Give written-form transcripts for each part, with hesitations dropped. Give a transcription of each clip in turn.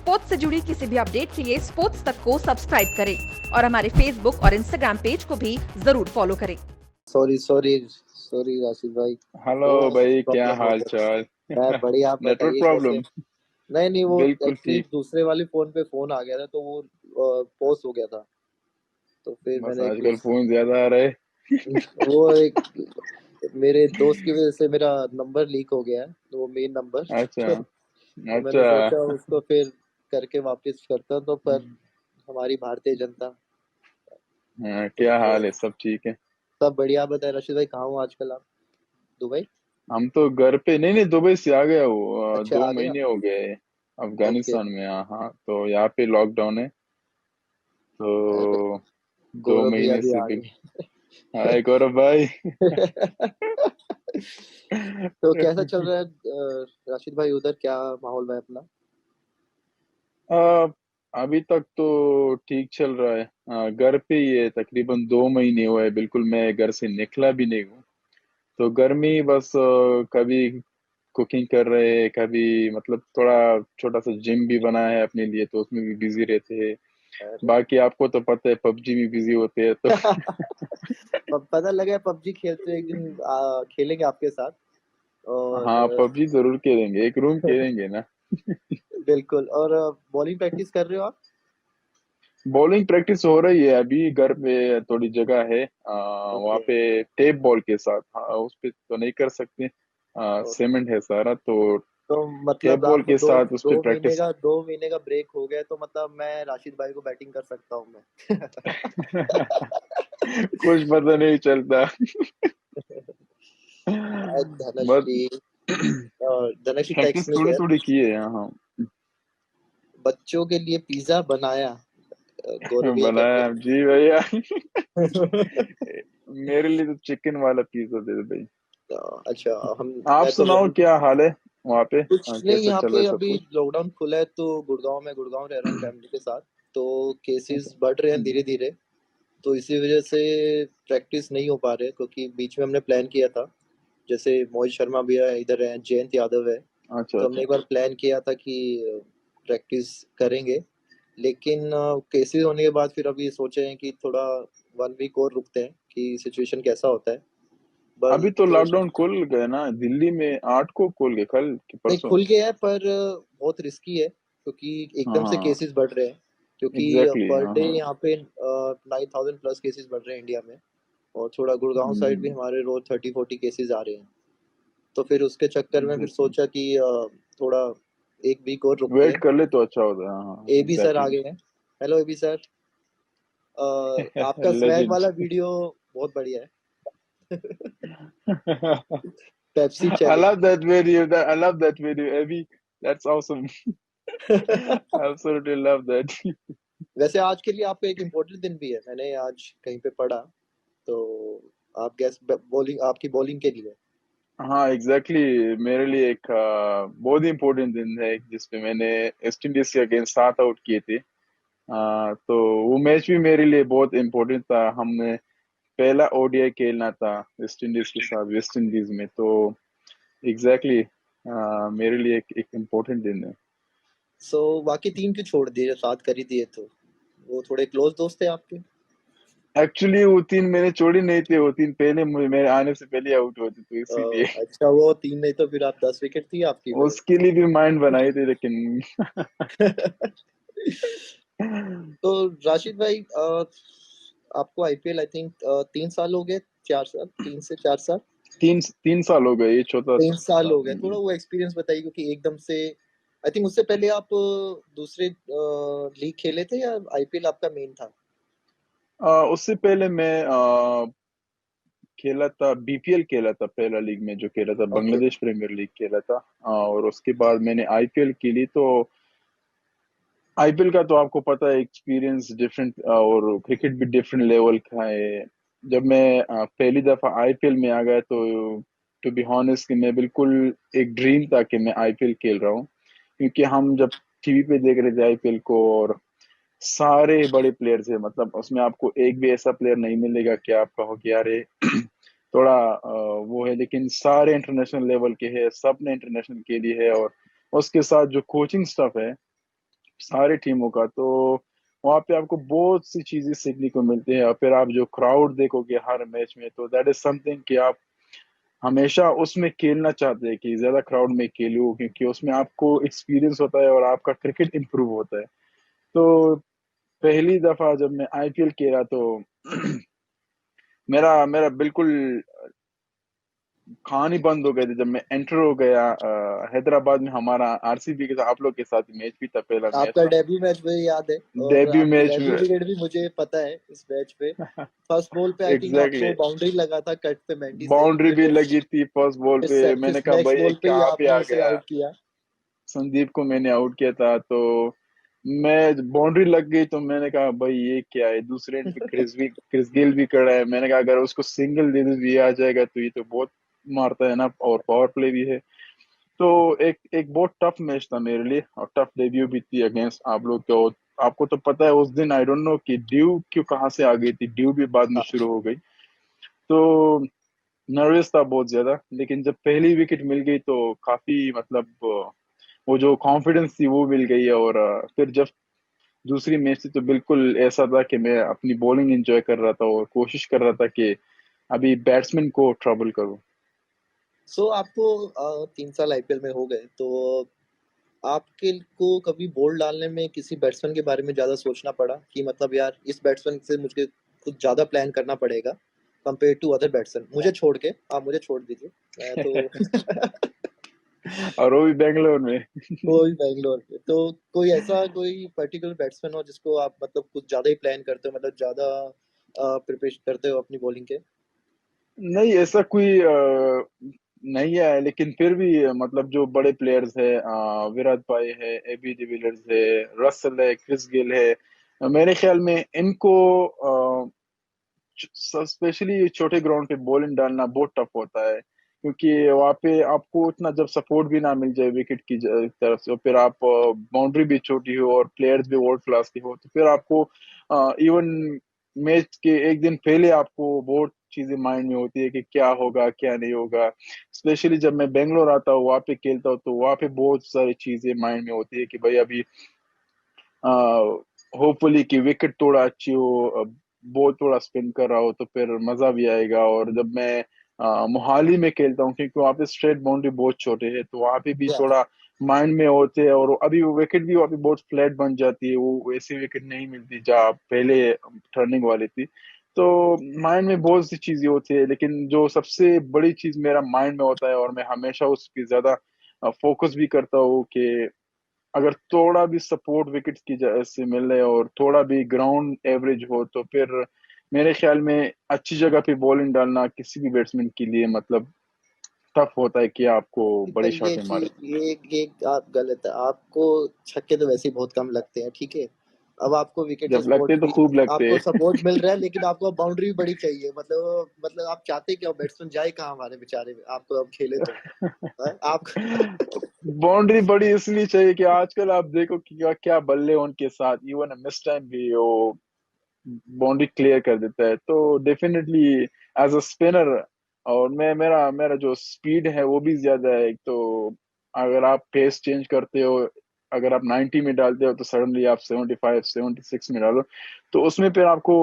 Sports से जुड़ी किसी भी अपडेट के लिए स्पोर्ट्स तक को सब्सक्राइब करें और हमारे फेसबुक और इंस्टाग्राम पेज को भी जरूर फॉलो करें। सॉरी सॉरी सॉरी राशिद भाई, हेलो वो भाई, क्या प्रॉब्लम हो हाल गया। चाल? मैं बढ़िया, आप नेटवर्क बताइए कैसे? प्रॉब्लम? नहीं नहीं, वो बिल्कुल एक्चुअली ठीक। दूसरे वाले फोन पे फोन आ गया था तो वो पॉज हो गया था। तो फिर बस मैंने आजकल फोन ज्यादा आ रहे। वो एक मेरे दोस्त की वजह से मेरा नंबर लीक हो गया है, तो वो मेन नंबर अच्छा तो मैंने अच्छा। सोचा उसको फिर करके वापस करता, तो पर हमारी भारतीय जनता। हाँ, तो क्या हाल है? सब ठीक है? सब बढ़िया। आप बताए रशीद भाई, कहाँ हो आजकल आप? दुबई? हम तो घर पे नहीं नहीं, दुबई से आ गया हूँ। अच्छा, दो आ गए आप? महीने हो गए ओके। अफगानिस्तान में। हाँ, तो यहाँ पे लॉकडाउन है अरे, तो दो गौरव भैया महीने भी से आ भी। गए। हाय गौरव भाई। तो कैसा चल रहा है राशिद भाई, उधर क्या माहौल है अपना? आ, अभी तक तो ठीक चल रहा है। घर पे ही है, तकरीबन 2 महीने हुए हैं, बिल्कुल मैं घर से निकला भी नहीं हूँ। तो गर्मी बस कभी कुकिंग कर रहे हैं, कभी मतलब थोड़ा छोटा सा जिम भी बनाया है अपने लिए, तो उसमें भी बिजी रहते हैं। अरे बाकी आपको तो पता है, पबजी में बिजी होते हैं तो। पता लगा पबजी खेलते हो, एक दिन खेलेंगे आपके साथ। और हाँ, पबजी जरूर खेलेंगे, एक रूम खेलेंगे ना। बिल्कुल। और बॉलिंग प्रैक्टिस कर रहे हो आप? बॉलिंग प्रैक्टिस हो रही है अभी घर पे, थोड़ी जगह है वहाँ ओके। पे टेप बॉल के साथ। हाँ, उस पे तो नहीं कर सकते, सीमेंट है सारा तो। तो टेप मतलब बॉल आप के दो साथ उस पे प्रैक्टिस। 2 महीने का ब्रेक हो गया, तो मतलब मैं राशिद भाई को बैटिंग कर सकता हूँ मैं। कुछ पता नहीं चलता। बस धनश्री, और धनश्री टेक्स्ट प्रैक्टिस में थोड़ी है, थोड़ी की है हाँ। बच्चों के लिए पिज्जा बनाया। गौरव भैया बनाया कहते जी भैया। हैं। मेरे लिए तो चिकन वाला पिज्जा दे दो भाई। तो अच्छा, हम आप मैं तो सुनाओ, क्या हाल है वहाँ पे? कुछ नहीं, कैसा यहाँ चल रहा है पे सब अभी कुछ? लॉकडाउन खुला है तो गुड़गांव रह रहा हूँ फैमिली के साथ। तो केसेस अच्छा। बढ़ रहे हैं धीरे धीरे। तो इसी वजह से प्रैक्टिस नहीं हो पा रहे, क्योंकि बीच में हमने प्लान किया था, जैसे मोहित शर्मा भी है इधर है, जयंत यादव है। अच्छा तो हमने अच्छा। एक बार प्लान किया था कि प्रैक्टिस करेंगे, लेकिन केसेस होने के बाद फिर अभी सोचे हैं कि थोड़ा 1 वीक और रुकते हैं कि सिचुएशन कैसा होता है। अभी तो बट लॉकडाउन खुल गए ना दिल्ली में, 8 को खुल गए, कल कि नहीं, परसों। खुल गया है पर बहुत रिस्की है, क्योंकि एकदम से हाँ, केसेस बढ़ रहे हैं। क्योंकि एग्जैक्टली पर हाँ डे हाँ। यहाँ पे 9,000+ केसेस बढ़ रहे हैं इंडिया में। और थोड़ा गुड़गांव साइड भी हम्म, हमारे रोज 30-40 केसेस आ रहे हैं। तो फिर उसके चक्कर में फिर एग्जैक्टली। सोचा कि थोड़ा 1 वीक और रुकते वेट हैं। कर ले तो अच्छा होता है, हाँ हाँ, ए बी सर आ एग्जैक्टली। गए हैं। हेलो ए बी सर, आपका स्वैग लेजेंड। वाला वीडियो बहुत बढ़िया है। Pepsi I challenge. love that video. I love that video, Abby. That's awesome. Absolutely love that. वैसे आज के लिए आपका एक इम्पोर्टेंट दिन भी है, मैंने आज कहीं पे पढ़ा। तो आप गैस बॉलिंग, आपकी बॉलिंग के लिए। हाँ एग्जैक्टली मेरे लिए एक बहुत ही इम्पोर्टेंट दिन है, जिसपे मैंने वेस्ट इंडीज के अगेंस्ट 7 आउट किए थे। तो वो मैच भी मेरे लिए बहुत इम्पोर्टेंट था। हमने पहला ओडीआई खेलना था वेस्ट इंडीज के साथ, वेस्ट इंडीज में तो। एग्जैक्टली मेरे लिए एक इम्पोर्टेंट दिन है। सो बाकी टीम क्यों छोड़ दिए, साथ कर ही दिए तो? वो थोड़े क्लोज दोस्त थे आपके? एक्चुअली वो 3 मैंने छोड़ी नहीं थे, वो 3 पहले मेरे आने से पहले आउट होती, तो इसीलिए। अच्छा, वो 3 नहीं तो फिर आप 10 विकेट थी आपकी फिर। उसके लिए भी माइंड बनाए थे लेकिन। तो राशिद भाई, आपको आईपीएल आई थिंक 3 साल हो गए, 4 साल, 3 से 4 साल। 3 3 साल हो गए, ये चौथा 3 साल था। हो गए, थोड़ा वो एक्सपीरियंस बताइए, क्योंकि एकदम से आई थिंक उससे पहले आप दूसरे लीग खेले थे या आईपीएल आपका मेन था? उससे पहले मैं खेला था, बीपीएल खेला था, पहला लीग में जो खेला था ओके। बांग्लादेश प्रीमियर लीग खेला था। और उसके बाद मैंने आईपीएल खेली तो। आईपीएल का तो आपको पता है, एक्सपीरियंस डिफरेंट और क्रिकेट भी डिफरेंट लेवल का है। जब मैं पहली दफा आईपीएल में आ गया तो टू बी हॉनेस्ट कि मैं बिल्कुल, एक ड्रीम था कि मैं आईपीएल खेल रहा हूँ। क्योंकि हम जब टीवी पे देख रहे थे आईपीएल को, और सारे बड़े प्लेयर थे, मतलब उसमें आपको एक भी ऐसा प्लेयर नहीं मिलेगा कि आप कहो कि यार ये थोड़ा वो है, लेकिन सारे इंटरनेशनल लेवल के हैं, सब ने इंटरनेशनल के लिए है। और उसके साथ जो कोचिंग स्टाफ है, सारी टीमों का। तो वहाँ पे आपको बहुत सी चीजें सीखने को मिलती है, और फिर आप जो क्राउड देखोगे हर मैच में, तो दैट इज समथिंग कि आप हमेशा उसमें खेलना चाहते हैं कि ज्यादा क्राउड में खेलूं, क्योंकि उसमें आपको एक्सपीरियंस होता है और आपका क्रिकेट इंप्रूव होता है। तो पहली दफा जब मैं आईपीएल खेला तो मेरा मेरा बिल्कुल खान ही बंद हो गए थे जब मैं एंटर हो गया हैदराबाद में। हमारा आरसीबी के साथ, आप लोग के साथ मैच भी था, पहला मैच आपका था, डेब्यू मैच मुझे याद है, और डेब्यू आपकी मैच डेब्यू में। विकेट भी मुझे पता है इस मैच पे। फर्स्ट बॉल पे आई थिंक एग्जैक्टली, आपको बाउंड्री लगा था कट पे मेंडी से, बाउंड्री भी फिर लगी थी फर्स्ट बॉल पे। फिर मैंने कहा नेक्स्ट भाई ये बॉल पे ही कहाँ पे आपने आ उसे गया। आउट किया। संदीप को मैंने आउट किया था, तो मैं बाउंड्री लग गई तो मैंने कहा भाई ये क्या है। दूसरे एंड पे क्रिस गेल भी खड़ा है। मैंने कहा अगर उसको सिंगल दे दूं ये आ जाएगा, तो ये तो बहुत मारता है ना, और पावर प्ले भी है। तो एक एक बहुत टफ मैच था मेरे लिए, और टफ डेब्यू भी थी अगेंस्ट आप लोग को। आपको तो पता है उस दिन आई डोंट नो कि ड्यू क्यों कहाँ से आ गई थी, ड्यू भी बाद में हाँ। शुरू हो गई। तो नर्वस था बहुत ज्यादा, लेकिन जब पहली विकेट मिल गई तो काफी मतलब वो जो कॉन्फिडेंस थी वो मिल गई। और फिर जब दूसरी मैच थी तो बिल्कुल ऐसा था कि मैं अपनी बॉलिंग एंजॉय कर रहा था और कोशिश कर रहा था कि अभी बैट्समैन को ट्रबल करूं। सो आपको 3 साल आईपीएल में हो गए, तो आपके को कभी बॉल डालने में किसी बैट्समैन के बारे में ज्यादा सोचना पड़ा कि मतलब यार इस बैट्समैन से मुझे कुछ ज्यादा प्लान करना पड़ेगा कंपेयर टू अदर बैट्समैन, मुझे छोड़ के, आप मुझे छोड़ दीजिए, मैं तो और वो भी बेंगलोर में। कोई बैंगलोर पे तो कोई ऐसा कोई पर्टिकुलर बैट्समैन हो जिसको आप मतलब कुछ ज्यादा ही प्लान करते हो, मतलब ज्यादा प्रिपरेशन करते हो अपनी बॉलिंग के? नहीं, ऐसा कोई नहीं है, लेकिन फिर भी मतलब जो बड़े प्लेयर्स है, विराट भाई है, एबी डिविलियर्स है, रसल है, क्रिस गेल है, मेरे ख्याल में इनको स्पेशली छोटे ग्राउंड पे बॉलिंग डालना बहुत टफ होता है, क्योंकि वहाँ पे आपको उतना जब सपोर्ट भी ना मिल जाए विकेट की तरफ से, और फिर आप बाउंड्री भी छोटी हो और प्लेयर्स भी वर्ल्ड क्लास के हो, तो फिर आपको इवन मैच के एक दिन पहले आपको बहुत चीजें माइंड में होती है कि क्या होगा क्या नहीं होगा। स्पेशली जब मैं बेंगलोर आता हूँ, वहाँ पे खेलता हूँ, तो वहाँ पे बहुत सारी चीजें माइंड में होती है कि भाई अभी होपफुली कि विकेट थोड़ा अच्छी हो, बॉल थोड़ा स्पिन कर रहा हो, तो फिर मजा भी आएगा। और जब मैं मोहाली में खेलता हूँ, क्योंकि वहाँ पे स्ट्रेट बाउंड्री बहुत छोटे है, तो वहाँ पे भी या थोड़ा माइंड में होते हैं। और अभी वो विकेट भी वहाँ पे बहुत फ्लैट बन जाती है, वो वैसी विकेट नहीं मिलती जहाँ पहले टर्निंग वाली थी। तो माइंड में बहुत सी चीजें होती है, लेकिन जो सबसे बड़ी चीज मेरा माइंड में होता है, और मैं हमेशा उस पर ज्यादा फोकस भी करता हूँ कि अगर थोड़ा भी सपोर्ट विकेट की से मिले और थोड़ा भी ग्राउंड एवरेज हो, तो फिर मेरे ख्याल में अच्छी जगह पे बॉलिंग डालना किसी भी बैट्समैन के लिए मतलब टफ होता है कि आपको पर बड़ी ये शॉटें मारे। चीज ये आप गलत है, आपको छक्के तो वैसे ही बहुत कम लगते हैं, ठीक है? अब आपको विकेट से जब लगते सपोर्ट तो भी, खूब लगते आपको हैं। सपोर्ट मिल रहा है, लेकिन आपको अब बाउंड्री भी बड़ी चाहिए, मतलब आप चाहते क्या हो, बैट्समैन जाए कहाँ हमारे बेचारे, आपको अब खेले तो है? आप बाउंड्री बड़ी इसलिए चाहिए कि आजकल आप देखो कि क्या क्या बल्ले उनके साथ, इवन मिस टाइम भी वो बाउंड्री क्लियर कर देता है। तो डेफिनेटली एज अ स्पिनर, और मैं मेरा मेरा जो स्पीड है वो भी ज्यादा है। तो अगर आप पेस चेंज करते हो, अगर आप 90 में डालते हो, तो सडनली आप 75 76 में डालो, तो उसमें फिर आपको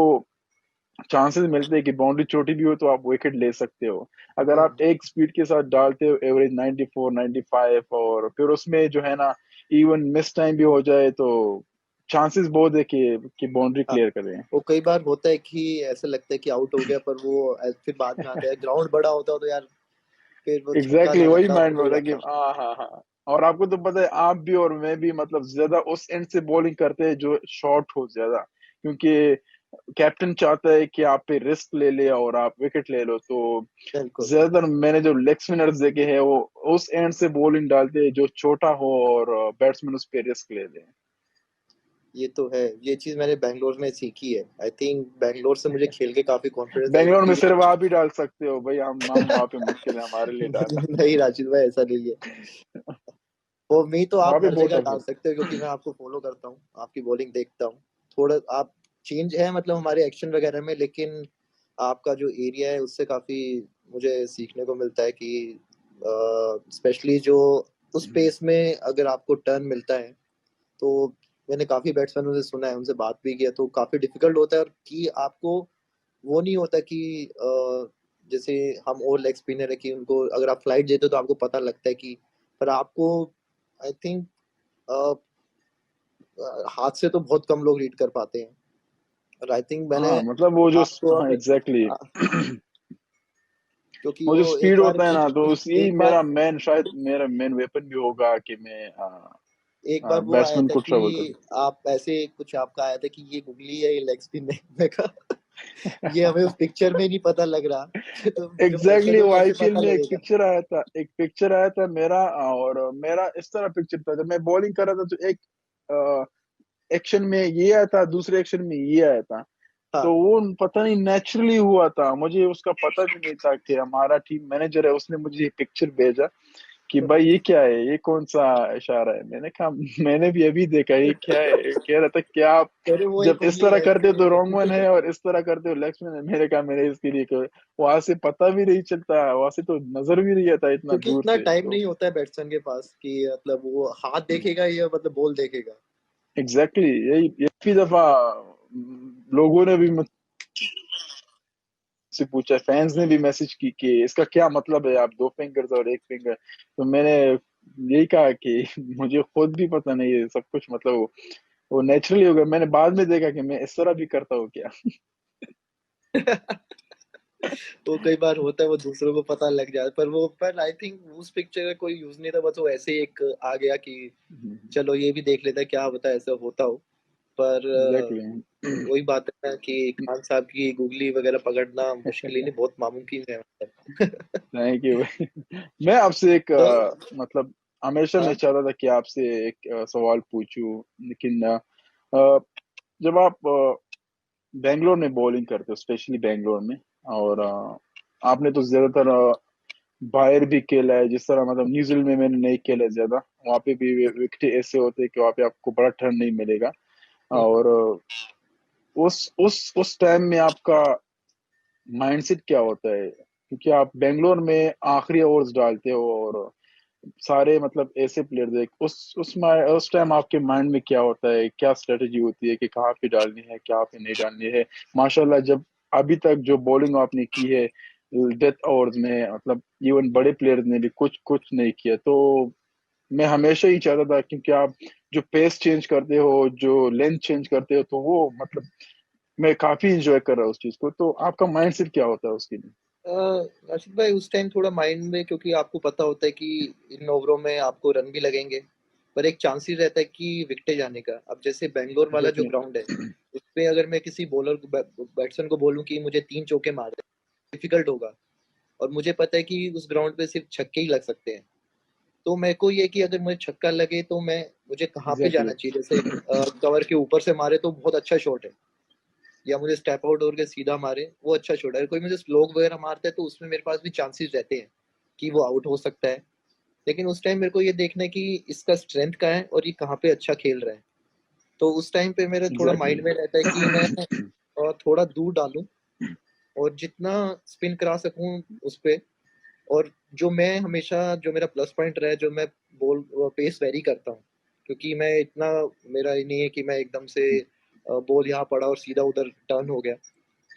चांसेस मिलते हैं कि बाउंड्री छोटी भी हो तो आप विकेट ले सकते हो। अगर आप एक स्पीड के साथ डालते हो एवरेज 94 95, और फिर उसमें जो है ना इवन मिस टाइम भी हो जाए, तो चांसेस बहुत है कि बाउंड्री हाँ, क्लियर करें। वो कई बार होता है कि ऐसा लगता है कि आउट हो गया, पर वो फिर बाद में आता है, ग्राउंड बड़ा होता है तो यार फिर वो छक्का एग्जैक्टली ना वही लगता माइंड में हो होता है कि जाता। हाँ हाँ हाँ। और आपको तो पता है, आप भी और मैं भी मतलब ज्यादा उस एंड से बॉलिंग करते हैं जो शॉर्ट हो ज्यादा, क्योंकि कैप्टन चाहता है कि आप पे रिस्क ले ले और आप विकेट ले लो। तो बिल्कुल, ज्यादातर मैंने जो लेग स्पिनर्स देखे हैं वो उस एंड से बॉलिंग डालते हैं जो छोटा हो, और बैट्समैन उस पे रिस्क ले ले। ये तो है, ये चीज मैंने बैंगलोर में सीखी है। आई थिंक बैंगलोर से मुझे खेल के काफी कॉन्फिडेंस आया, बेंगलोर में क्योंकि सिर्फ आप ही डाल सकते हो भाई, हम वहां पे मुश्किल है हमारे लिए डालना। नहीं राशिद भाई, ऐसा नहीं है। वो मी तो वहां आप पे हर बहुत जगह टफ डाल होता सकते हो, क्योंकि मैं आपको फॉलो करता हूँ, आपकी बॉलिंग देखता हूँ। थोड़ा आप चेंज है मतलब हमारे एक्शन वगैरह में, लेकिन आपका जो एरिया है उससे काफी मुझे सीखने को मिलता है कि स्पेशली जो उस है। पेस में अगर आपको टर्न मिलता है, तो मैंने काफ़ी बैट्समैनों से सुना है, उनसे बात भी किया, तो काफ़ी डिफ़िकल्ट होता है, और कि आपको वो नहीं होता कि जैसे हम और लेग स्पिनर है कि उनको अगर आप फ्लाइट देते हो तो आपको पता लगता है कि, पर आपको आई थिंक हाथ से तो बहुत कम लोग रीड कर पाते हैं। और आई थिंक मैंने हाँ मतलब वो जो आपको हाँ अब एग्जैक्टली क्योंकि वो जो वो एक स्पीड बार होता है मैं ना, तो यही एक बार मेरा मेन, शायद मेरा मेन वेपन भी होगा कि मैं एक बार वो आया बैट्समैन था को ट्रबल कि करूँ। आप ऐसे कुछ आपका आया था कि ये गुगली है, ये लेग स्पिन है। मैं कहा ये हमें उस पिक्चर में नहीं पता लग रहा, तो जो बैट्समैन एग्जैक्टली को वो कैसे आईपीएल पता में एक लगेगा। पिक्चर आया था, मेरा, और मेरा इस तरह पिक्चर था, जब मैं बॉलिंग कर रहा था तो एक एक्शन में ये आया था, दूसरे एक्शन में ये आया था। तो हाँ, वो पता नहीं नेचुरली हुआ था, मुझे उसका पता भी नहीं था कि हमारा टीम मैनेजर है, उसने मुझे ये पिक्चर भेजा कि भाई ये क्या है, ये कौन सा इशारा है। मैंने कहा मैंने भी अभी देखा, ये क्या है। कह रहा था क्या आप अरे वो जब एक इस उंगली तरह है करते हो इसलिए तो वो रॉन्ग वन पीछे है, करते और हैं। इस तरह करते हो लेग स्पिन है। मैंने कहा मैंने इसके लिए वहां से पता भी नहीं चलता, वहां से तो नजर भी नहीं आता इतना क्योंकि दूर इतना से टाइम तो। नहीं होता है बैट्समैन के पास कि मतलब वो हाथ देखेगा या मतलब बॉल देखेगा। एग्जैक्टली यही यही दफा लोगों ने भी से पूछा, फैंस ने भी मैसेज की कि इसका क्या मतलब है, आप दो फिंगर्स और एक फिंगर। तो मैंने यही कहा कि मुझे खुद भी पता नहीं है सब कुछ, मतलब वो नेचुरली हो गया। मैंने बाद में देखा कि मैं इस तरह भी करता हूँ क्या। वो कई बार होता है, वो दूसरों को पता लग जाता है, पर वो पर आई थिंक उस पिक्चर का कोई यूज नहीं था, बस वो ऐसे ही एक आ गया कि चलो ये भी देख लेते हैं क्या होता है, ऐसा होता हो। पर एग्जैक्टली। वही बात है ना कि खान साहब की गूगली वगैरह पकड़ना मुश्किल ही नहीं, बहुत नामुमकिन है मतलब। Thank you. मैं आपसे एक तो मतलब हमेशा मैं हाँ, चाहता था कि आपसे एक सवाल पूछूं, लेकिन अ, जब आप बेंगलोर में बॉलिंग करते हो, स्पेशली बेंगलोर में, और आपने तो ज्यादातर बाहर भी खेला है, जिस तरह मतलब न्यूजीलैंड में मैंने नहीं खेला है ज्यादा। वहाँ पे भी विकेट ऐसे होते हैं कि वहाँ पे आपको बड़ा टर्न नहीं मिलेगा। और उस टाइम में आपका माइंडसेट क्या होता है, क्योंकि आप बेंगलोर में आखिरी ओवर्स डालते हो, और सारे मतलब ऐसे प्लेयर देख उस टाइम आपके माइंड में क्या होता है, क्या स्ट्रेटेजी होती है कि कहाँ पे डालनी है, कहाँ पे नहीं डालनी है। माशाल्लाह जब अभी तक जो बॉलिंग आपने की है डेथ ओवर्स में, मतलब इवन बड़े प्लेयर्स ने भी कुछ कुछ नहीं किया, तो मैं हमेशा ही चाहता था, क्योंकि आप जो पेस चेंज करते हो, जो लेंथ चेंज करते हो, तो वो मतलब मैं काफी इंजॉय कर रहा हूँ उस चीज को। तो आपका माइंडसेट क्या होता है उसके लिए? राशिद भाई उस टाइम थोड़ा माइंड में, क्योंकि आपको पता होता है कि इन ओवरों में आपको रन भी लगेंगे, पर एक चांस ही रहता है कि विकेट जाने का। अब जैसे बेंगलोर वाला जो एग्जैक्टली। ग्राउंड है, उसपे अगर मैं किसी बॉलर को बैट्समैन को बोलूं कि मुझे 3 चौके मार दे, डिफिकल्ट होगा। और मुझे पता है कि उस ग्राउंड पे सिर्फ छक्के ही लग सकते हैं। तो मेरे को ये कि अगर मुझे छक्का लगे तो मैं मुझे कहाँ पे एग्जैक्टली। जाना चाहिए, जैसे कवर के ऊपर से मारे तो बहुत अच्छा शॉट है, या मुझे स्टेप आउट होकर सीधा मारे वो अच्छा शॉट है। अगर कोई मुझे स्लोग वगैरह मारता है तो उसमें मेरे पास भी चांसेस रहते हैं कि वो आउट हो सकता है। लेकिन उस टाइम मेरे को ये देखना है कि इसका स्ट्रेंथ क्या है और ये कहाँ पे अच्छा खेल रहा है। तो उस टाइम पे मेरे थोड़ा माइंड एग्जैक्टली। में रहता है कि मैं थोड़ा दूर डालूं और जितना स्पिन करा सकूं उस पे। और जो मैं हमेशा जो मेरा प्लस पॉइंट रहा है, जो मैं बॉल पेस वेरी करता हूँ, क्योंकि मैं इतना, मेरा ये नहीं है कि मैं एकदम से बॉल यहाँ पड़ा और सीधा उधर टर्न हो गया।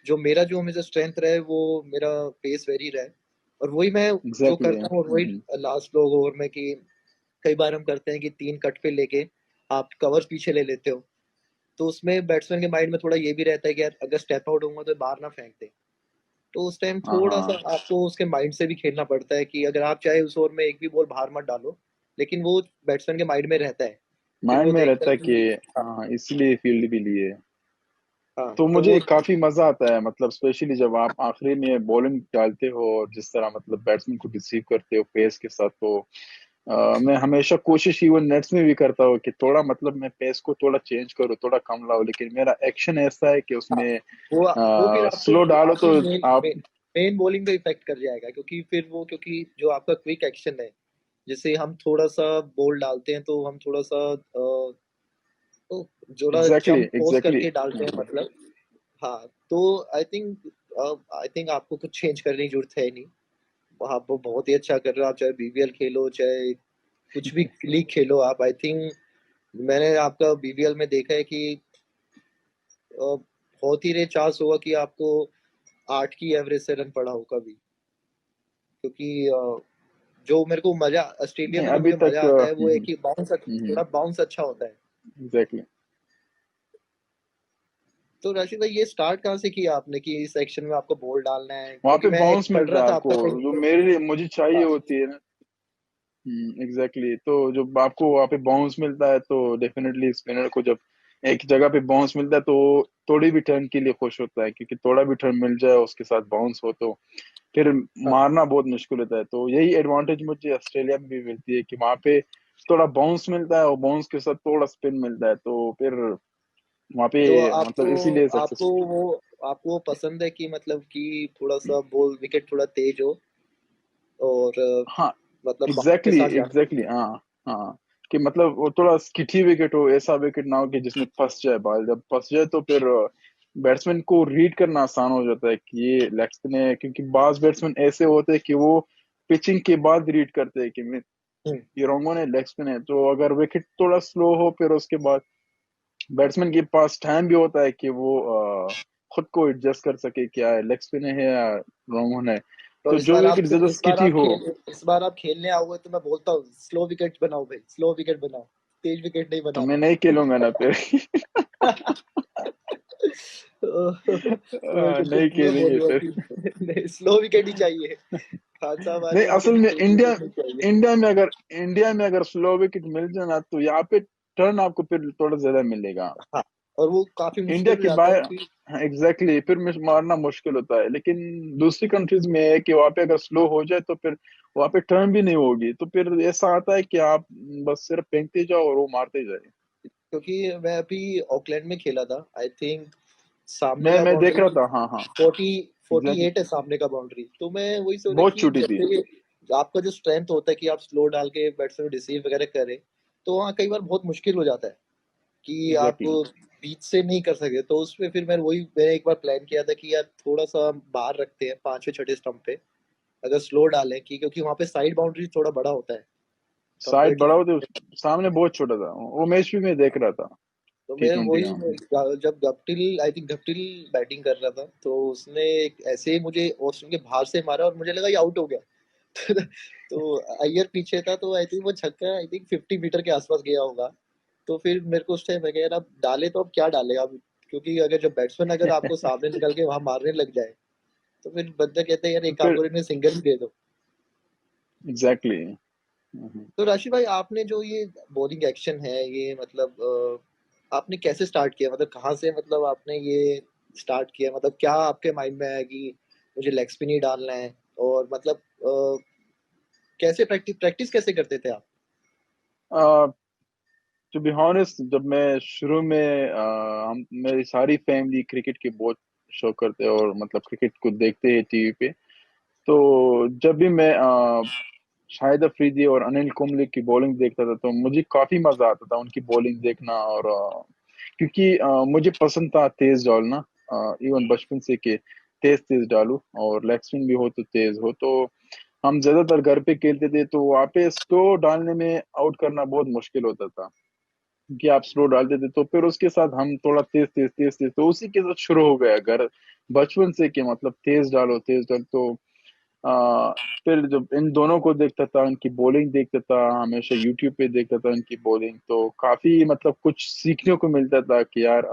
जो हमेशा स्ट्रेंथ रहा है वो मेरा पेस वेरी रहा है। और वही मैं जो एग्जैक्टली। करता हूँ, और वही लास्ट लोग ओवर में कि कई बार हम करते हैं कि 3 कट पे लेके आप कवर्स पीछे ले लेते हो, तो उसमें बैट्समैन के माइंड में थोड़ा ये भी रहता है कि यार अगर स्टेप आउट होगा तो बाहर ना फेंक दे। तो उस टाइम हाँ थोड़ा सा हाँ, आपको उसके माइंड से भी खेलना पड़ता है कि अगर आप चाहे उस ओवर में एक भी बॉल बाहर मत डालो, लेकिन वो बैट्समैन के माइंड में रहता है। फिर माइंड वो में देखता रहता है है कि कि हाँ, हाँ इसलिए फील्ड भी लिए। हाँ, तो तो मुझे वो काफी मजा आता है, मतलब स्पेशली जब आप आखिरी में बॉलिंग डालते हो और जिस तरह मतलब बैट्समैन को रिसीव करते हो पेस के साथ, तो मैं हमेशा कोशिश इवन नेट्स में भी करता हूँ कि थोड़ा मतलब मैं पेस को थोड़ा चेंज करूँ, थोड़ा कम लाऊं, लेकिन मेरा एक्शन ऐसा है कि हाँ, उसमें वो फिर आपको स्लो डालो आपकी तो मेन आप। मेन बॉलिंग पे इफेक्ट कर जाएगा, क्योंकि फिर वो क्योंकि जो आपका क्विक एक्शन है, जैसे हम थोड़ा सा बॉल डालते हैं तो हम थोड़ा सा तो थोड़ा एग्जैक्टली जंप पोज एग्जैक्टली। करके डालते हैं मतलब। हाँ, तो आई थिंक आपको कुछ चेंज करने की जरूरत है नहीं। आप वो बहुत ही अच्छा कर रहे हो, आप चाहे बीबीएल खेलो चाहे कुछ भी लीग खेलो, आप आई थिंक मैंने आपका बीबीएल में देखा है कि बहुत ही रेयर चांस होगा कि आपको 8 की एवरेज से रन पड़ा हो कभी, क्योंकि जो मेरे को मजा ऑस्ट्रेलिया नहीं में जो अभी मुझे तक मजा आता है वो है कि बाउंस हम्म, थोड़ा बाउंस अच्छा होता है। एग्जैक्टली। तो राशिद भाई ये स्टार्ट कहाँ से किया आपने कि इस सेक्शन में आपको बॉल डालना है, वहां क्योंकि पे मैं एक बाउंस पढ़ मिलता रहा है था आपको, आपका जो मेरे लिए मुझे चाहिए हाँ होती है ना। एग्जैक्टली, तो जब आपको वहाँ पे बाउंस मिलता है तो डेफिनेटली स्पिनर को जब एक जगह पे बाउंस मिलता है तो थोड़ी भी टर्न के लिए खुश होता है, क्योंकि थोड़ा भी टर्न मिल जाए उसके साथ बाउंस हो तो फिर हाँ। मारना बहुत मुश्किल होता है। तो यही एडवांटेज मुझे ऑस्ट्रेलिया में भी मिलती है कि वहाँ पे थोड़ा बाउंस मिलता है और बाउंस के साथ थोड़ा स्पिन मिलता है, तो फिर वहाँ पे तो मतलब आपको इसीलिए आपको सक्सेसफुल। वो आपको वो पसंद है कि मतलब कि थोड़ा सा बॉल विकेट थोड़ा तेज हो और हाँ मतलब बाउंस के एग्जैक्टली साथ जाना। एग्जैक्टली, हाँ हाँ। कि मतलब वो थोड़ा स्किठी विकेट हो, ऐसा विकेट ना हो कि जिसमें फंस जाए बॉल, जब फंस जाए तो फिर बैट्समैन को रीड करना आसान हो जाता है कि ये लेग स्पिन है, क्योंकि बाज बैट्समैन ऐसे होते हैं कि वो पिचिंग के बाद रीड करते हैं कि हम्म। ये रोंगो ने लेग स्पिन है। तो अगर विकेट थोड़ा स्लो हो फिर उसके बाद बैट्समैन के पास टाइम भी होता है कि वो खुद को एडजस्ट कर सके, क्या है लेग स्पिन है या रोंगो है। तो तो जो विकेट ज्यादा स्किटी हो। इस बार आप खेलने आओगे तो मैं बोलता हूँ स्लो विकेट बनाओ भाई, स्लो विकेट बनाओ, तेज विकेट नहीं तो मैं बनाना। नहीं खेलूंगा ना फिर। तो मैं तो नहीं मैं खेलेंगे बोलूंगा फिर। कि नहीं, स्लो विकेट ही चाहिए। खान साहब आ नहीं रहे हैं, उनको असल भी में तेज इंडिया विकेट नहीं चाहिए। इंडिया में अगर स्लो विकेट मिल जाए ना तो यहाँ पे टर्न आपको फिर थोड़ा ज्यादा मिलेगा। हाँ, और वो काफी इंडिया मुश्किल हो के जाता है बाहर कि एग्जैक्टली फिर मारना मुश्किल होता है, लेकिन दूसरी कंट्रीज में है कि वहाँ पे अगर स्लो हो जाए तो फिर वहाँ पे टर्न भी नहीं होगी, तो फिर ऐसा आता है कि आप बस सिर्फ फेंकते जाओ और वो मारते जाए। क्योंकि मैं अभी ऑकलैंड में खेला था, आई थिंक सामने मैं का मैं देख रहा बाउंड्री था, हाँ हाँ। 48 एग्जैक्टली, है सामने का बाउंड्री। तो मैं वही सोच रहा बहुत कि छोटी थी। जैसे आपका जो स्ट्रेंथ होता है कि आप स्लो डाल के बैट्समैन को रिसीव वगैरह करें, तो वहाँ कई बार बहुत मुश्किल हो जाता है कि आप एग्जैक्टली, बीच से नहीं कर सके। तो उसमें फिर मैंने एक बार प्लान किया था कि यार थोड़ा सा बाहर रखते हैं 5वें 6ठे स्टंप पे, अगर स्लो डालें कि क्योंकि वहाँ पे साइड बाउंड्री थोड़ा बड़ा होता है साइड बड़ा कंपेरेटिवली। होते सामने बहुत छोटा था, वो मैच भी मैं देख रहा था। तो टी मैं ट्वेंटी वही हाँ। जब Guptill I think Guptill batting कर रहा था, तो उसने ऐसे ही मुझे ऑस्टिन के बाहर से मारा और मुझे लगा ये आउट हो गया। तो अय्यर पीछे था, तो आई थिंक वो छक्का आई थिंक 50 मीटर के आसपास गया होगा। तो फिर मेरे को उस टाइम मैं यार अब डाले तो अब क्या डाले अब, क्योंकि अगर जब बैट्समैन अगर आपको सामने निकल के वहां मारने लग जाए, तो फिर बंदा कहते हैं यार तो एक काम फिर करो इन्हें सिंगल ही दे दो। एग्जैक्टली। तो राशि भाई आपने जो ये बॉलिंग एक्शन है ये मतलब आपने कैसे स्टार्ट किया, मतलब कहाँ से मतलब आपने ये स्टार्ट किया, मतलब क्या आपके माइंड में आया कि मुझे लेग स्पिन ही डालना है, और मतलब कैसे प्रैक्टिस प्रैक्टिस कैसे करते थे आप? टू बी हॉनेस्ट, जब मैं शुरू में हम मेरी सारी फैमिली क्रिकेट की बहुत शौक करते हैं और मतलब क्रिकेट को देखते हैं टीवी पे। तो जब भी मैं शाहिद अफरीदी और अनिल कुंबले की बॉलिंग देखता था तो मुझे काफी मजा आता था उनकी बॉलिंग देखना। और क्योंकि मुझे पसंद था तेज डालना, इवन बचपन से कि तेज तेज डालूं और लेग स्पिन भी हो तो तेज हो। तो हम ज्यादातर घर पे खेलते थे तो वहाँ पे स्लो डालने में आउट करना बहुत मुश्किल होता था, कि आप स्लो डालते थे तो फिर उसके साथ हम थोड़ा तेज तेज तेज तेज, तो उसी के साथ शुरू हो गया घर बचपन से कि मतलब तेज डालो। तो आ, फिर जब इन दोनों को देखता था, इनकी बॉलिंग देखता था, हमेशा यूट्यूब पे देखता था इनकी बॉलिंग, तो काफी मतलब कुछ सीखने को मिलता था कि यार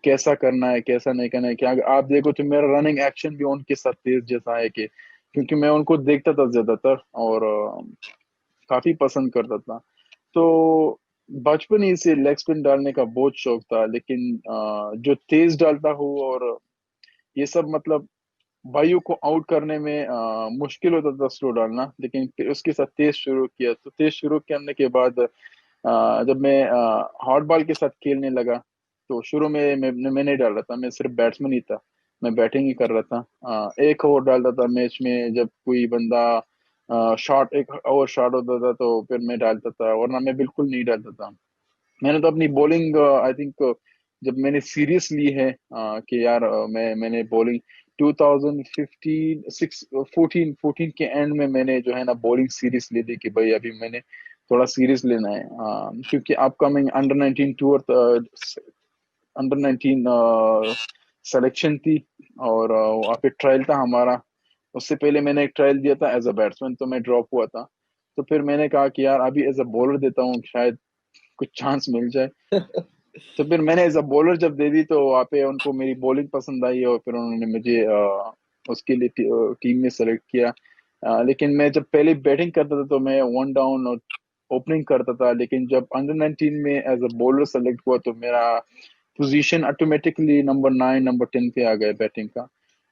कैसा करना है कैसा नहीं करना है। क्या आप देखो तो मेरा रनिंग एक्शन भी उनके साथ तेज जैसा है, कि क्योंकि मैं उनको देखता था ज्यादातर और काफी पसंद करता था। तो बचपन ही से लेग स्पिन डालने का बहुत शौक था, लेकिन जो तेज डालता हूँ और ये सब मतलब भाइयों को आउट करने में मुश्किल होता था स्लो डालना, लेकिन फिर उसके साथ तेज शुरू किया। तो तेज शुरू करने के बाद जब मैं हॉट बॉल के साथ खेलने लगा तो शुरू में मैं नहीं डाल रहा था, मैं सिर्फ बैट्समैन ही था, मैं बैटिंग ही कर रहा था। एक ओवर डालता था मैच में, जब कोई बंदा शॉट एक ओवर शॉट होता था तो फिर मैं डालता था, वरना मैं बिल्कुल नहीं डालता था। मैंने तो अपनी बॉलिंग आई थिंक जब मैंने सीरियस ली है कि यार मैंने बॉलिंग 2015 6 14 14 के एंड में मैंने जो है ना बॉलिंग सीरीज ली थी कि भाई अभी मैंने थोड़ा सीरियस लेना है, क्योंकि upcoming under 19 tour, under 19 selection थी, और वहाँ पे ट्रायल था हमारा। उससे पहले मैंने एक ट्रायल दिया था एज अ बैट्समैन, तो मैं ड्रॉप हुआ था। तो फिर मैंने कहा कि यार अभी एज अ बॉलर देता हूँ, शायद कुछ चांस मिल जाए। तो फिर मैंने एज अ बॉलर जब दे दी, तो वहाँ पे उनको मेरी बॉलिंग पसंद आई, और फिर उन्होंने मुझे उसके लिए टीम में सेलेक्ट किया। लेकिन मैं जब पहले बैटिंग करता था तो मैं वन डाउन और ओपनिंग करता था, लेकिन जब अंडर 19 में एज अ बॉलर सेलेक्ट हुआ तो मेरा पोजीशन ऑटोमेटिकली नंबर 9 नंबर 10 पे आ गया बैटिंग का।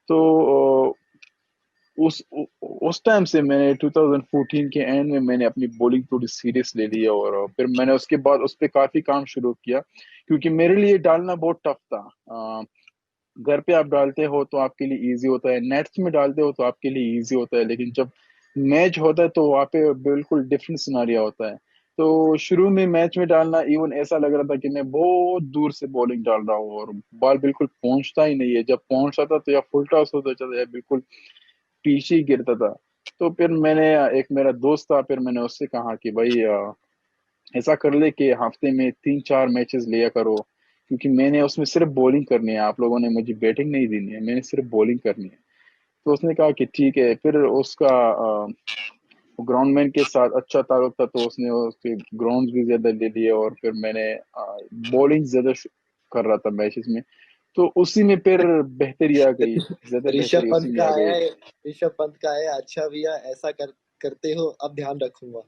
तो उस उस टाइम से मैंने 2014 के एंड में मैंने अपनी बॉलिंग थोड़ी सीरियस ले ली, और फिर मैंने उसके बाद उस पर काफी काम शुरू किया, क्योंकि मेरे लिए डालना बहुत टफ था। घर पे आप डालते हो तो आपके लिए इजी होता है, नेट्स में डालते हो तो आपके लिए इजी होता है, लेकिन जब मैच होता है तो वहाँ पे बिल्कुल डिफरेंट सिनारिया होता है। तो शुरू में मैच में डालना इवन ऐसा लग रहा था कि मैं बहुत दूर से बॉलिंग डाल रहा हूँ, और बॉल बिल्कुल पहुंचता ही नहीं है। जब पहुंचता था तो या फुल टॉस होता था या बिल्कुल पीछे ही गिरता था। तो फिर मैंने, एक मेरा दोस्त था, फिर मैंने उससे कहा कि भाई ऐसा कर ले कि हफ्ते में 3-4 मैचेस लिया करो, क्योंकि मैंने उसमें सिर्फ बॉलिंग करनी है, आप लोगों ने मुझे बैटिंग नहीं देनी है, मैंने सिर्फ बॉलिंग करनी है। तो उसने कहा कि ठीक है। फिर उसका ग्राउंडमैन के साथ अच्छा ताल्लुक था, तो उसने उसके ग्राउंड भी ज्यादा ले लिए, और फिर मैंने बॉलिंग ज्यादा कर रहा था मैचेस में। तो उसी में फिर बेहतरी आ गई, ज्यादा ऋषभ बेहतरी पंत उसी में का आ आया गई। है। ऋषभ पंत का आया, अच्छा भैया ऐसा करते हो, अब ध्यान रखूंगा।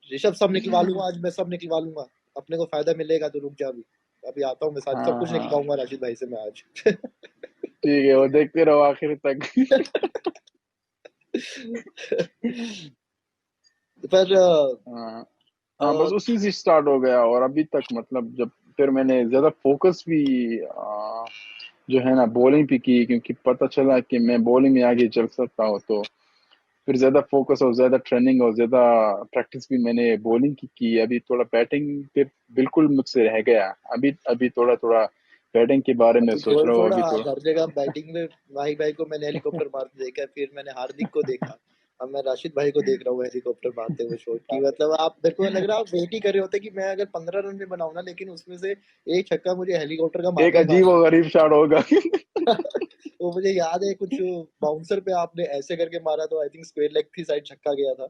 ऋषभ सब निकलवा लूंगा आज, मैं सब निकलवा लूंगा। अपने को फायदा मिलेगा तो रुक जा अभी। अभी आता हूँ मैं, साथ सब हाँ कुछ हाँ, निकलवाऊंगा राशिद भाई से मैं आज। ठीक है, वो देखते रहो आखिर तक। पर हाँ हाँ, बस अ, उसी से स्टार्ट हो गया, और अभी तक मतलब जब फिर मैंने ज्यादा फोकस भी जो है ना बॉलिंग पे की, क्योंकि पता चला कि मैं बॉलिंग में आगे चल सकता हूँ, तो फिर ज्यादा फोकस और ज्यादा ट्रेनिंग और ज्यादा प्रैक्टिस भी मैंने बॉलिंग की। अभी थोड़ा बैटिंग पे बिल्कुल मुझसे रह गया। अभी अभी थोड़ा थोड़ा बैटिंग के बारे में अभी सोच थोड़ा रहा हूँ, थोड़ा अभी थोड़ा। हर जगह बैटिंग में माही भाई को मैंने हेलीकॉप्टर मारते देखा है, फिर मैंने हार्दिक को देखा। अब मैं राशिद भाई को देख रहा हूँ हेलीकॉप्टर मारते हुए शॉट की। मतलब आप, मेरे को लग रहा है आप वेट ही कर रहे होते कि मैं अगर 15 रन में बनाऊं ना, लेकिन उसमें से एक छक्का मुझे हेलीकॉप्टर का एक मारना ही अजीब मारना और गरीब शॉट होगा। है। वो मुझे याद है कुछ बाउंसर पे आपने ऐसे करके मारा, तो आई थिंक स्क्वायर लेग थी साइड, छक्का गया था।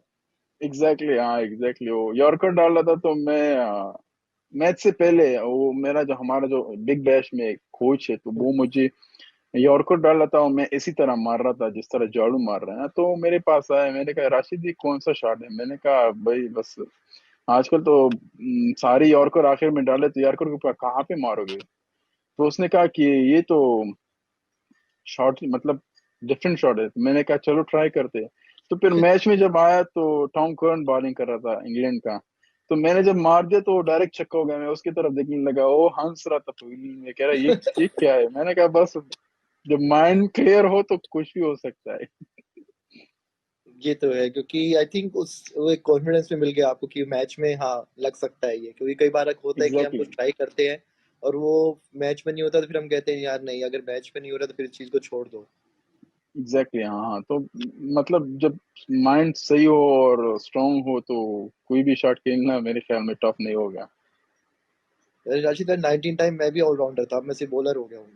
एग्जैक्टली, हाँ एग्जैक्टली, वो यॉर्कर डाल रहा था, तो मैं मैच से पहले वो मेरा जो हमारा जो बिग बैश में कोच है, तो वो मुझे यॉर्कर डाल रहा था, और मैं इसी तरह मार रहा था जिस तरह झाड़ू मार रहे हैं। तो मेरे पास आया, मैंने कहा राशिद ये कौन सा शॉट है? मैंने कहा भाई बस आजकल तो सारे यॉर्कर आखिर में डाले, तो यॉर्कर के ऊपर कहाँ पे मारोगे? तो उसने कहा कि ये तो शॉट मतलब डिफरेंट शॉट है। तो मैंने कहा चलो ट्राई करते हैं। तो फिर मैच में जब आया तो टॉम कर्न बॉलिंग कर रहा था इंग्लैंड का, तो मैंने जब मार दिया तो डायरेक्ट छक्का हो गया। मैं उसकी तरफ देखने लगा, वो हंस रहा था फील्ड में, कह रहा ये क्या है? मैंने कहा बस जब माइंड क्लियर हो तो कुछ भी हो सकता है। ये तो है, क्योंकि आई थिंक उस वो एक कॉन्फिडेंस में मिल गया आपको कि मैच में हाँ लग सकता है ये। क्योंकि कई बार होता है कि हम एग्जैक्टली कुछ ट्राई करते हैं और वो मैच में नहीं होता, तो फिर हम कहते हैं यार नहीं, अगर मैच में नहीं हो रहा तो फिर इस चीज को छोड़ दो। एग्जैक्टली, हाँ हाँ। तो मतलब जब माइंड सही हो और स्ट्रांग हो तो कोई भी शॉट खेलना मेरे ख्याल में टफ नहीं होगा। राशिद भाई 19 टाइम मैं भी ऑलराउंडर था, अब मैं सिर्फ बॉलर हो गया हूँ।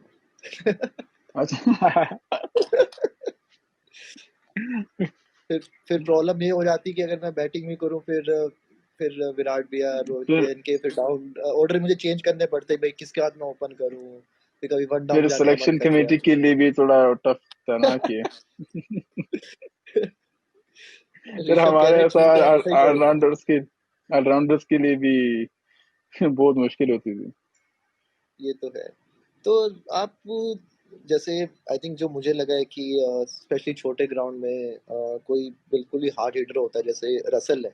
अच्छा। फिर प्रॉब्लम ये हो जाती कि अगर मैं बैटिंग भी करूं, फिर विराट भैया, रोहित फिर भैया, इनके फिर डाउन ऑर्डर मुझे चेंज करने पड़ते, भाई किसके हाथ में ओपन करूं। फिर कभी वन डाउन फिर जाते हैं मन सिलेक्शन कर कमेटी के लिए भी थोड़ा टफ था ना कि गया। फिर ऋषभ कह हमारे रहे ऐसा ठीक है ऐसा ही करूंगा। ऑलराउंडर्स के लिए भी बहुत मुश्किल होती थी। ये तो है। तो आप जैसे, आई थिंक जो मुझे लगा है कि स्पेशली छोटे ग्राउंड में कोई बिल्कुल ही हार्ड हिटर होता है जैसे रसल है।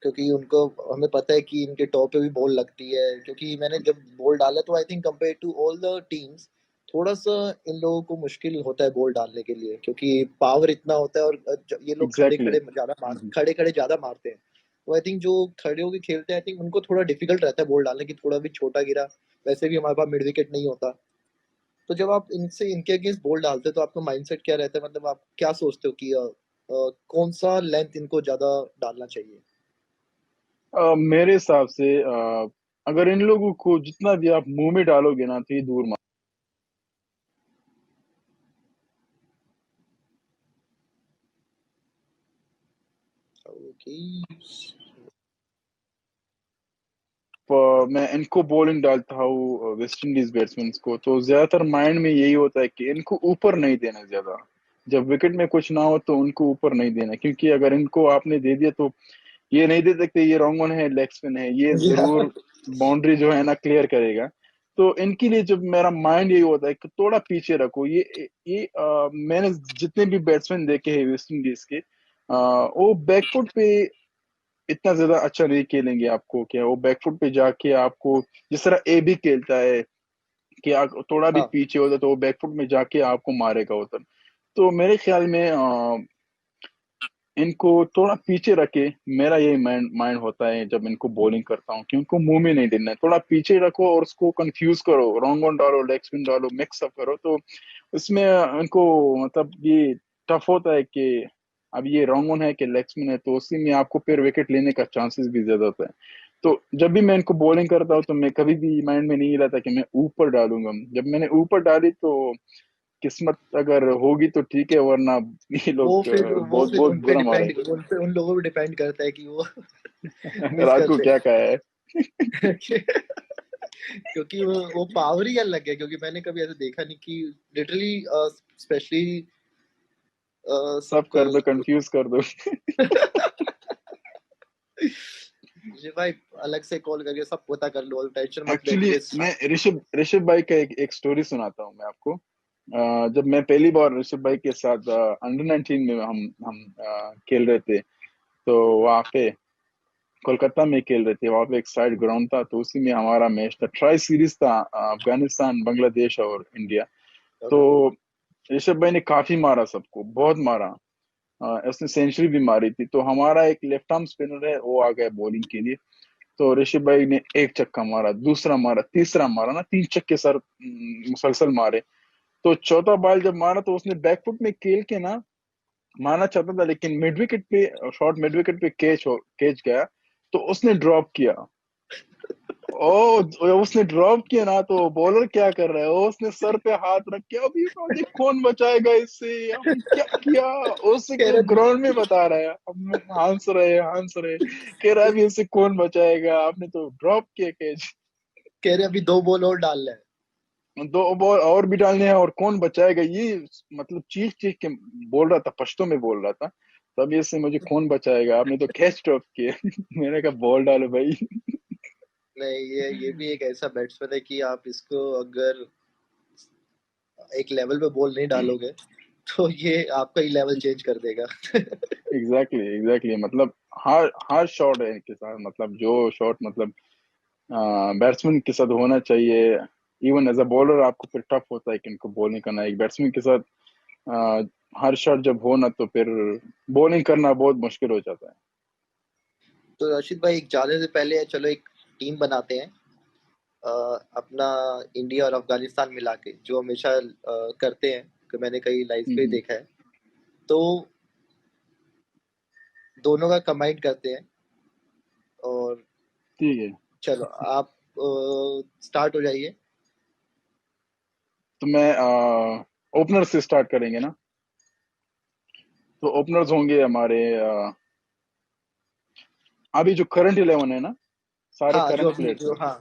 क्योंकि उनको, हमें पता है कि इनके टॉप पे भी बॉल लगती है। क्योंकि मैंने जब बॉल डाला तो I think compare to all the teams, थोड़ा सा इन लोगों को मुश्किल होता है बॉल डालने के लिए, क्योंकि पावर इतना होता है। और ये लोग खड़े एग्जैक्टली, खड़े ज्यादा मार, खड़े खड़े ज्यादा मारते हैं। तो आई थिंक जो खड़े होके खेलते हैं, आई थिंक उनको थोड़ा डिफिकल्ट रहता है बॉल डालने की। थोड़ा भी छोटा गिरा, वैसे भी हमारे पास मिड विकेट नहीं होता। तो जब आप इनसे इनके अगेंस्ट बॉल डालते हो तो आपका माइंडसेट क्या रहता है? मतलब आप क्या सोचते हो कि कौन सा लेंथ इनको ज्यादा डालना चाहिए? मेरे हिसाब से अगर इन लोगों को जितना भी आप मुंह में डालोगे ना तो ये दूर मार। ओके। मैं इनको बॉलिंग डालता हूँ वेस्ट इंडीज बैट्समैन को, तो ज्यादातर माइंड में यही होता है कि इनको ऊपर नहीं देना ज्यादा। जब विकेट में कुछ ना हो तो उनको ऊपर नहीं देना, क्योंकि अगर इनको आपने दे दिया तो ये नहीं दे सकते ये रॉन्ग ऑन है लेग स्पिन है, ये जरूर बाउंड्री जो है ना क्लियर करेगा। तो इनके लिए जब मेरा माइंड यही होता है कि थोड़ा पीछे रखो ये मैंने जितने भी बैट्समैन देखे हैं वेस्ट इंडीज के, वो बैकफुट पे इतना ज्यादा अच्छा नहीं खेलेंगे आपको, क्या वो बैकफुट पे जाके आपको जिस तरह ए भी खेलता है कि आप थोड़ा भी हाँ। पीछे होता तो वो बैकफुट में जाके आपको मारेगा उधर। तो मेरे ख्याल में इनको थोड़ा पीछे रखे, मेरा यही माइंड माइंड होता है जब इनको बॉलिंग करता हूँ कि उनको मुंह में नहीं देना है, थोड़ा पीछे रखो और उसको कंफ्यूज करो, रॉन्ग ऑन डालो लेग स्पिन डालो मिक्स अप करो, तो उसमें इनको मतलब ये टफ होता है कि अब ये रॉन्ग ऑन है कि लेग स्पिन है, तो उसी में आपको फिर विकेट लेने का चांसेस भी ज्यादा होता है। तो जब भी मैं इनको बॉलिंग करता हूँ तो मैं कभी भी माइंड में नहीं रहता कि मैं ऊपर डालूंगा। जब मैंने ऊपर डाली तो किस्मत अगर होगी तो ठीक है, वरना ये वो लोग फिर वो बहुत फिर बहुत उन पे बुरा डिपेंड, मारेंगे। उन लोगों पे डिपेंड करता है कि वो मिस रात कर को दे। क्या कहा है। क्योंकि वो पावर ही अलग है, क्योंकि मैंने कभी ऐसा देखा नहीं कि लिटरली स्पेशली सब कर दो, कंफ्यूज कर दो। जी भाई, अलग से कॉल करके सब पता कर लो, टेंशन मत ले एक्चुअली कि मैं ऋषभ ऋषभ भाई का एक स्टोरी सुनाता हूँ मैं आपको। जब मैं पहली बार ऋषभ भाई के साथ अंडर 19 में हम खेल रहे थे, तो वहाँ पे कोलकाता में खेल रहे थे, वहाँ पे एक साइड ग्राउंड था, तो उसी में हमारा मैच था, ट्राई सीरीज था, अफगानिस्तान बांग्लादेश और इंडिया। तो ओके। ऋषभ भाई ने काफी मारा, सबको बहुत मारा। उसने सेंचुरी भी मारी थी, तो हमारा एक लेफ्ट आर्म स्पिनर है वो आ गया बॉलिंग के लिए। तो ऋषभ भाई ने एक छक्का मारा, दूसरा मारा, तीसरा मारा ना, 3 छक्के सर मुसलसल मारे। तो चौथा बॉल जब मारा तो उसने बैकफुट में खेल के ना मारना चाहता था, लेकिन मिड विकेट पे शॉर्ट, मिड विकेट पे कैच गया, तो उसने ड्रॉप किया। ओ उसने ड्रॉप किया ना, तो बॉलर क्या कर रहा है, उसने सर पे हाथ रख के अभी मुझे कौन बचाएगा इससे, हमने क्या किया, उससे कह रहे ग्राउंड में बता रहा है, हम हंस रहे कह रहा है अभी इससे कौन बचाएगा, आपने तो ड्रॉप किया कैच। कह रहे अभी 2 बॉल और डालना है। 2 बॉल और भी डालने हैं और कौन बचाएगा ये, मतलब चीख चीख के बोल रहा था, पश्तो में बोल रहा था, तब ये से मुझे कौन बचाएगा, आपने तो कैच ड्रॉप किया। मैंने कहा बॉल डालो भाई। नहीं, ये भी एक ऐसा बैट्समैन है कि आप इसको अगर एक लेवल पे बॉल नहीं डालोगे तो ये आपका ही लेवल चेंज कर देगा। एग्जैक्टली मतलब हर शॉट है इनके साथ, मतलब जो शॉट मतलब बैट्समैन के साथ होना चाहिए। इवन एज अ बॉलर आपको फिर टफ होता है कि इनको बॉलिंग करना, एक बैट्समैन के साथ अ, हर शॉट जब हो ना तो फिर बॉलिंग करना बहुत मुश्किल हो जाता है। तो रशीद भाई, एक जाने से पहले चलो एक टीम बनाते हैं, अ, अपना इंडिया और अफगानिस्तान मिला के, जो हमेशा करते हैं, कि मैंने कई लाइव पे हम्म। देखा है। तो दोनों का कंबाइन करते हैं, और ठीक है, चलो आप स्टार्ट हो जाइए। तो मैं ओपनर से स्टार्ट करेंगे ना। तो ओपनर्स होंगे हमारे अभी जो करंट 11 है ना, सारे हाँ, जो करंट अभी प्लेयर्स जो हैं। हाँ।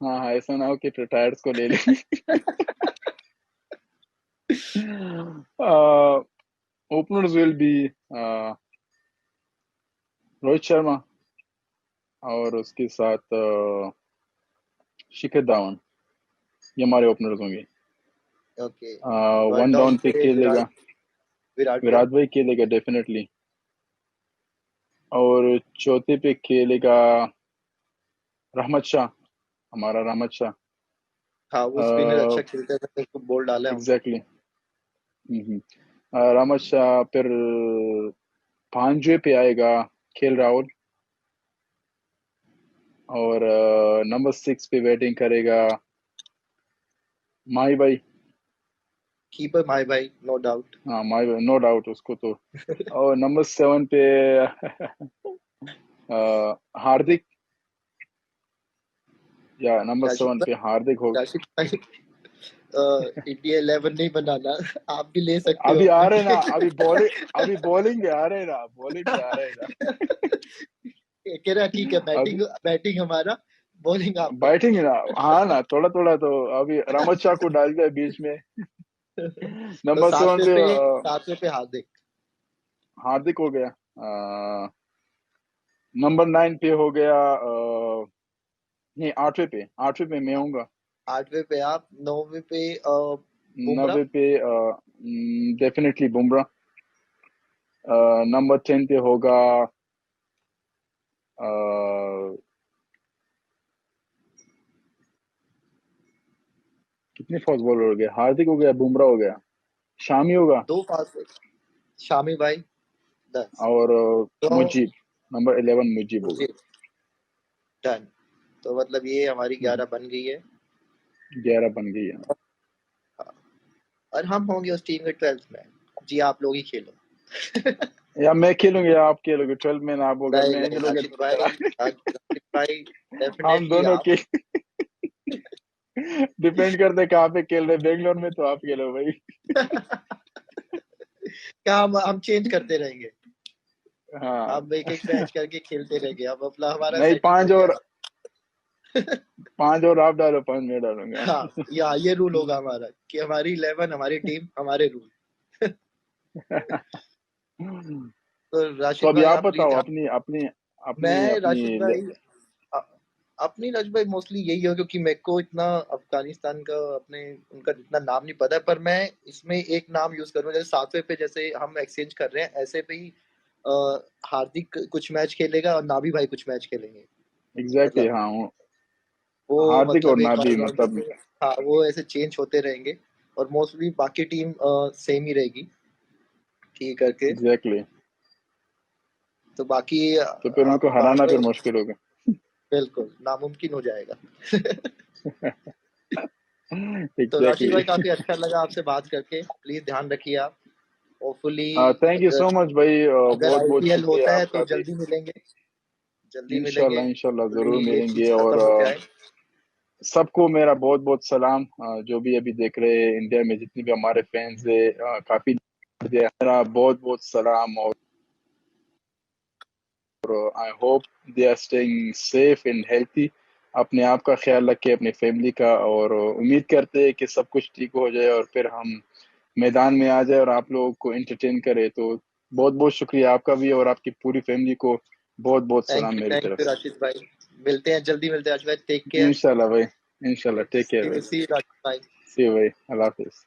हाँ हाँ, ऐसा ना हो कि रिटायर्ड्स को ले लें। Openers will be Rohit Sharma, और उसके साथ शिखर धवन, ये हमारे ओपनर्स होंगे। Okay. One one down down पे पे खेलेगा विराट कोहली। विराट भाई, खेलेगा डेफिनेटली। और चौथे पे खेलेगा रहमत शाह, हमारा रहमत शाह। हाँ, वो स्पिनर अच्छा खेलता है, मैंने उसको बॉल डाला है वहाँ पे। एग्जैक्टली। रहमत शाह, फिर पांचवे पे आएगा केएल राहुल, और नंबर 6 पे बैटिंग करेगा माही भाई। कीपर माय भाई, नो डाउट। हाँ माय नो डाउट उसको तो। और नंबर 7 पे हार्दिक, या नंबर राशिद 7 पे भाई, हार्दिक हो। राशिद भाई, इंडिया 11 नहीं बनाना, आप भी ले सकते अभी हो आ रहे ना, इंडिया। अभी बॉलिंग आ रहे ना, बॉलिंग में आ रहे ना। कह रहा ठीक है, अभी बैटिंग बैटिंग हमारा, बॉलिंग आपका। बैटिंग ना, हाँ ना, थोड़ा थोड़ा तो अभी रामत शाह को डाल दिया बीच में। तो नंबर 7 पे सातवें पे हार्दिक। हार्दिक हो गया। नंबर 9 पे हो गया नहीं, 8वें पे मैं होऊंगा। 8वें पे आप, 9वें पे बुमराह। 9वें पे डेफिनेटली बुमराह। नंबर 10 पे होगा अ, कितने फास्ट बॉलर हो गए? हार्दिक हो गया, बुमराह हो गया, शामी होगा, 2 फास्ट, शामी भाई 10। और तो मुजीब, नंबर 11 मुजीब होगा। मुझे डन। तो मतलब ये हमारी 11 बन गई है। 11 बन गई है। और हम होंगे उस टीम के 12th में। जी आप लोग ही खेलो। या मैं खेलूंगा या आप खेलोगे 12 में, आप अगर नहीं मैं नहीं खेलोगे राशिद तो भाई, फिर राशिद भाई, हम डेफिनेटली दोनों आप। के डिपेंड करते हैं कहाँ पे खेल रहे हैं। बेंगलोर में तो आप खेलो भाई। क्या हम चेंज करते रहेंगे। हाँ, हम एक एक मैच करके खेलते रहेंगे, हम अपना हमारा नहीं, सेटिंग हो गया। 5 और आप डालो, 5 मैं डालूंगा। हाँ, या ये रूल होगा हमारा कि हमारी 11 हमारी टीम हमारे रूल। तो तो राशिद अभी भाई आप आप प्लीज बताओ ध्यान। अपनी अपनी अपनी मैं अपनी राशिद भाई, अ- अपनी राशिद भाई मोस्टली यही हो, क्योंकि मेरे को इतना अफगानिस्तान का अपने उनका इतना नाम नहीं पता है, पर मैं इसमें एक नाम यूज करूंगा, जैसे 7वें पे जैसे हम एक्सचेंज कर रहे हैं, ऐसे पे ही अ, हार्दिक कुछ मैच खेलेगा और नाभी भाई कुछ मैच खेलेंगे। एग्जैक्टली मतलब हाँ, वो हार्दिक और मतलब एक नाबी ऑलराउंडर मतलब में, हाँ वो ऐसे चेंज होते रहेंगे। और मोस्टली बाकी टीम सेम ही रहेगी, ठीक करके। एग्जैक्टली, तो बाकी तो फिर आप उनको बाद हराना में फिर मुश्किल होगा। बिल्कुल नामुमकिन हो जाएगा। तो राशिद एग्जैक्टली। भाई काफी अच्छा लगा आपसे बात करके, प्लीज ध्यान रखिए आप। होपफुली थैंक यू सो अगर मच भाई, अगर बहुत बहुत आईपीएल शुक्रिया होता है तो आपका भी। जल्दी मिलेंगे, जल्दी मिलेंगे। इंशाल्लाह इंशाल्लाह जरूर होपफुली ये मिलेंगे। चीज और खत्म हो जाए। सबको मेरा बहुत बहुत सलाम, जो भी अभी देख रहे हैं इंडिया में जितने भी हमारे फैंस है, काफी मेरा बहुत बहुत सलाम। और I hope they are staying safe and healthy. अपने आप का ख्याल रखें, अपनी फैमिली का, और उम्मीद करते हैं कि सब कुछ ठीक हो जाए और फिर हम मैदान में आ जाए और आप लोगों को एंटरटेन करे। तो बहुत बहुत शुक्रिया आपका भी, और आपकी पूरी फैमिली को बहुत बहुत सलाम मेरी थैंक तरफ यू से। राशिद भाई, मिलते हैं जल्दी, मिलते हैं राशिद भाई, टेक केयर। इंशाल्लाह भाई, इंशाल्लाह, टेक केयर भाई। सी राशिद भाई। सी यू भाई, अल्लाह हाफिज।